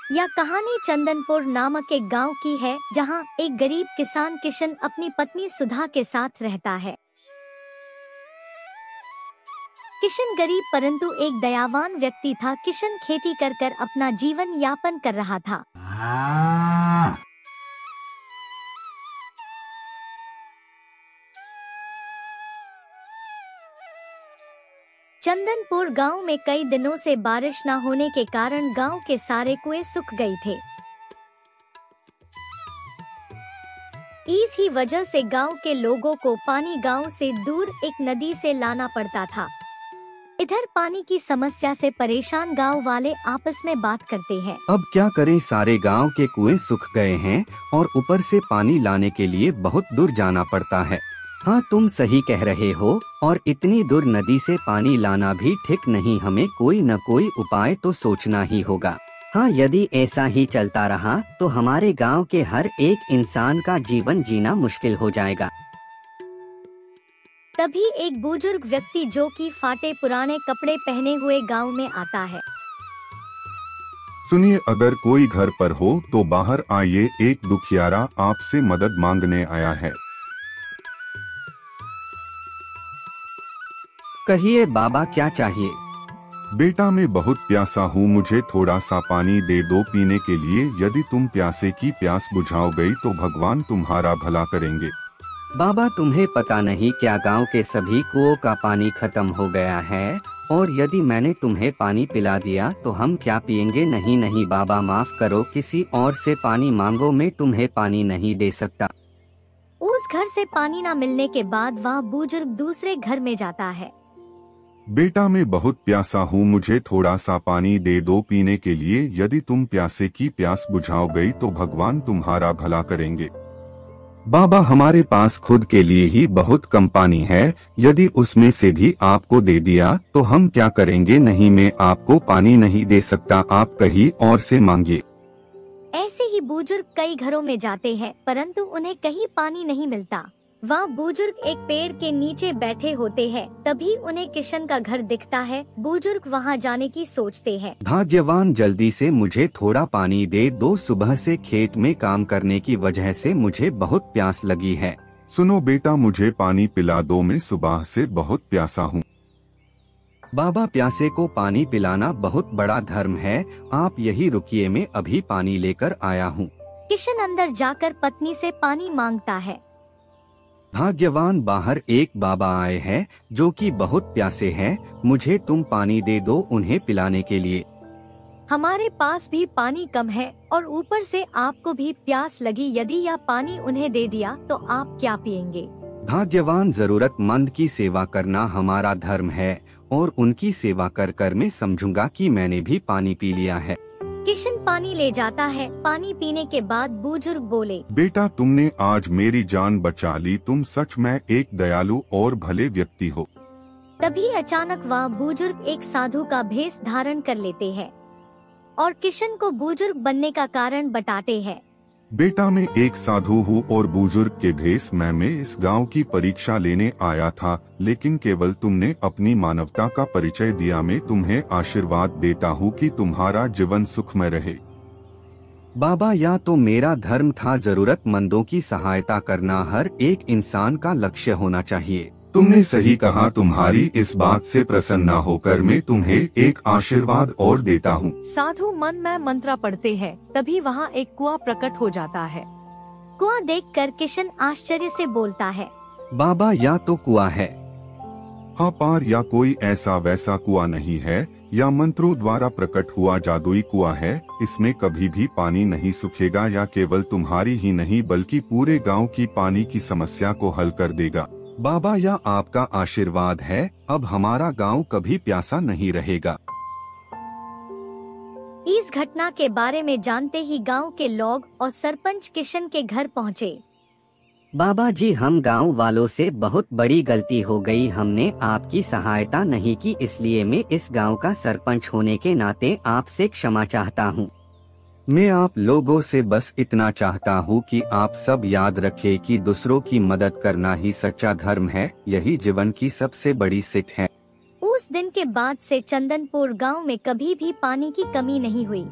यह कहानी चंदनपुर नामक एक गांव की है, जहां एक गरीब किसान किशन अपनी पत्नी सुधा के साथ रहता है। किशन गरीब परंतु एक दयावान व्यक्ति था। किशन खेती कर अपना जीवन यापन कर रहा था। चंदनपुर गांव में कई दिनों से बारिश न होने के कारण गांव के सारे कुएं सूख गए थे। इसी वजह से गांव के लोगों को पानी गांव से दूर एक नदी से लाना पड़ता था। इधर पानी की समस्या से परेशान गांव वाले आपस में बात करते हैं। अब क्या करें, सारे गांव के कुएं सूख गए हैं और ऊपर से पानी लाने के लिए बहुत दूर जाना पड़ता है। हाँ, तुम सही कह रहे हो, और इतनी दूर नदी से पानी लाना भी ठीक नहीं। हमें कोई न कोई उपाय तो सोचना ही होगा। हाँ, यदि ऐसा ही चलता रहा तो हमारे गांव के हर एक इंसान का जीवन जीना मुश्किल हो जाएगा। तभी एक बुजुर्ग व्यक्ति जो कि फाटे पुराने कपड़े पहने हुए गांव में आता है। सुनिए, अगर कोई घर पर हो तो बाहर आइए, एक दुखियारा आपसे मदद मांगने आया है। कहिए बाबा, क्या चाहिए? बेटा, मैं बहुत प्यासा हूँ, मुझे थोड़ा सा पानी दे दो पीने के लिए। यदि तुम प्यासे की प्यास बुझाओ गई तो भगवान तुम्हारा भला करेंगे। बाबा, तुम्हें पता नहीं क्या गांव के सभी कुओं का पानी खत्म हो गया है, और यदि मैंने तुम्हें पानी पिला दिया तो हम क्या पिएंगे? नहीं नहीं बाबा, माफ करो, किसी और से पानी मांगो, मैं तुम्हें पानी नहीं दे सकता। उस घर से पानी न मिलने के बाद वह बुजुर्ग दूसरे घर में जाता है। बेटा, मैं बहुत प्यासा हूँ, मुझे थोड़ा सा पानी दे दो पीने के लिए। यदि तुम प्यासे की प्यास बुझाओ गई तो भगवान तुम्हारा भला करेंगे। बाबा, हमारे पास खुद के लिए ही बहुत कम पानी है, यदि उसमें से भी आपको दे दिया तो हम क्या करेंगे? नहीं, मैं आपको पानी नहीं दे सकता, आप कहीं और से मांगिए। ऐसे ही बुजुर्ग कई घरों में जाते हैं, परंतु उन्हें कहीं पानी नहीं मिलता। वह बुजुर्ग एक पेड़ के नीचे बैठे होते हैं। तभी उन्हें किशन का घर दिखता है। बुजुर्ग वहां जाने की सोचते हैं। भाग्यवान, जल्दी से मुझे थोड़ा पानी दे दो, सुबह से खेत में काम करने की वजह से मुझे बहुत प्यास लगी है। सुनो बेटा, मुझे पानी पिला दो, मैं सुबह से बहुत प्यासा हूँ। बाबा, प्यासे को पानी पिलाना बहुत बड़ा धर्म है, आप यही रुकिए, मैं अभी पानी लेकर आया हूँ। किशन अंदर जाकर पत्नी से पानी मांगता है। भाग्यवान, बाहर एक बाबा आए हैं जो कि बहुत प्यासे हैं, मुझे तुम पानी दे दो उन्हें पिलाने के लिए। हमारे पास भी पानी कम है और ऊपर से आपको भी प्यास लगी। यदि यह पानी उन्हें दे दिया तो आप क्या पिएंगे? भाग्यवान, जरूरतमंद की सेवा करना हमारा धर्म है, और उनकी सेवा कर मैं समझूंगा कि मैंने भी पानी पी लिया है। किशन पानी ले जाता है। पानी पीने के बाद बुजुर्ग बोले, बेटा, तुमने आज मेरी जान बचा ली, तुम सच में एक दयालु और भले व्यक्ति हो। तभी अचानक वह बुजुर्ग एक साधु का भेष धारण कर लेते हैं और किशन को बुजुर्ग बनने का कारण बताते हैं। बेटा, मैं एक साधु हूँ और बुजुर्ग के भेष में मैं इस गांव की परीक्षा लेने आया था, लेकिन केवल तुमने अपनी मानवता का परिचय दिया। मैं तुम्हें आशीर्वाद देता हूँ कि तुम्हारा जीवन सुखमय रहे। बाबा, या तो मेरा धर्म था, जरूरतमंदों की सहायता करना हर एक इंसान का लक्ष्य होना चाहिए। तुमने सही कहा, तुम्हारी इस बात से प्रसन्न होकर मैं तुम्हें एक आशीर्वाद और देता हूँ। साधु मन में मंत्र पढ़ते हैं। तभी वहाँ एक कुआं प्रकट हो जाता है। कुआं देखकर किशन आश्चर्य से बोलता है, बाबा, या तो कुआं है। हाँ, पार या कोई ऐसा वैसा कुआं नहीं है, या मंत्रों द्वारा प्रकट हुआ जादुई कुआं है। इसमें कभी भी पानी नहीं सूखेगा, या केवल तुम्हारी ही नहीं बल्कि पूरे गांव की पानी की समस्या को हल कर देगा। बाबा, या आपका आशीर्वाद है, अब हमारा गांव कभी प्यासा नहीं रहेगा। इस घटना के बारे में जानते ही गांव के लोग और सरपंच किशन के घर पहुंचे। बाबा जी, हम गांव वालों से बहुत बड़ी गलती हो गई, हमने आपकी सहायता नहीं की, इसलिए मैं इस गांव का सरपंच होने के नाते आपसे क्षमा चाहता हूं। मैं आप लोगों से बस इतना चाहता हूँ कि आप सब याद रखें कि दूसरों की मदद करना ही सच्चा धर्म है, यही जीवन की सबसे बड़ी सीख है। उस दिन के बाद से चंदनपुर गांव में कभी भी पानी की कमी नहीं हुई।